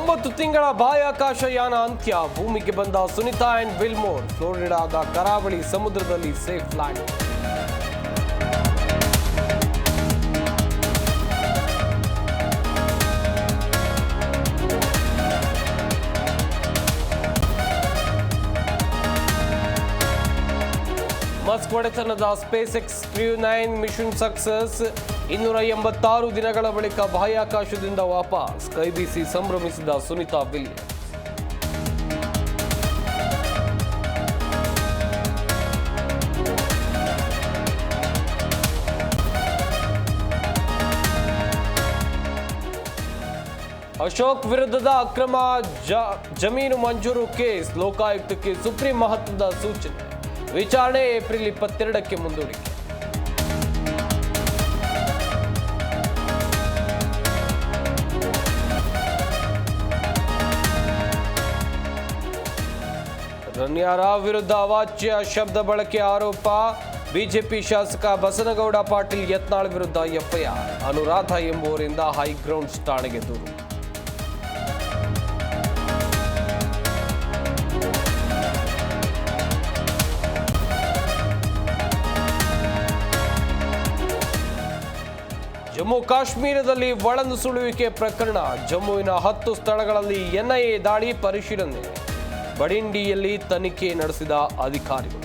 9 ತಿಂಗಳ ಬಾಹ್ಯಾಕಾಶ ಯಾನ ಅಂತ್ಯ. ಭೂಮಿಗೆ ಬಂದ ಸುನಿತಾ ಅಂಡ್ ವಿಲ್ಮೋರ್. ಫ್ಲೋರಿಡಾದ ಕರಾವಳಿ ಸಮುದ್ರದಲ್ಲಿ ಸೇಫ್ ಲ್ಯಾಂಡ್. ಮಸ್ಕ್ ಒಡೆತನದ ಸ್ಪೇಸ್ ಎಕ್ಸ್ ಕ್ರೂ 9 ಮಿಷನ್ ಸಕ್ಸಸ್. 286 ದಿನಗಳ ಬಳಿಕ ಬಾಹ್ಯಾಕಾಶದಿಂದ ವಾಪಸ್. ಕೈಬೀಸಿ ಸಂಭ್ರಮಿಸಿದ ಸುನಿತಾ ವಿಲಿಯಮ್ಸ್. ಅಶೋಕ್ ವಿರುದ್ಧದ ಅಕ್ರಮ ಜಮೀನು ಮಂಜೂರು ಕೇಸ್. ಲೋಕಾಯುಕ್ತಕ್ಕೆ ಸುಪ್ರೀಂ ಮಹತ್ವದ ಸೂಚನೆ. ವಿಚಾರಣೆ ಏಪ್ರಿಲ್ 22ಕ್ಕೆ ಮುಂದೂಡಿಕೆ. ರಣ್ಯಾರಾವ್ ವಿರುದ್ಧ ಅವಾಚ್ಯ ಶಬ್ದ ಬಳಕೆ ಆರೋಪ. ಬಿಜೆಪಿ ಶಾಸಕ ಬಸನಗೌಡ ಪಾಟೀಲ್ ಯತ್ನಾಳ್ ವಿರುದ್ಧ ಎಫ್ಐಆರ್. ಅನುರಾಧ ಎಂಬುವರಿಂದ ಹೈಗ್ರೌಂಡ್ಸ್ ಠಾಣೆಗೆ ದೂರು. ಜಮ್ಮು ಕಾಶ್ಮೀರದಲ್ಲಿ ಒಳನುಸುಳುವಿಕೆ ಪ್ರಕರಣ. ಜಮ್ಮುವಿನ 10 ಸ್ಥಳಗಳಲ್ಲಿ ಎನ್ಐಎ ದಾಳಿ ಪರಿಶೀಲನೆ. ಬಡಿಂಡಿಯಲ್ಲಿ ತನಿಖೆ ನಡೆಸಿದ ಅಧಿಕಾರಿಗಳು.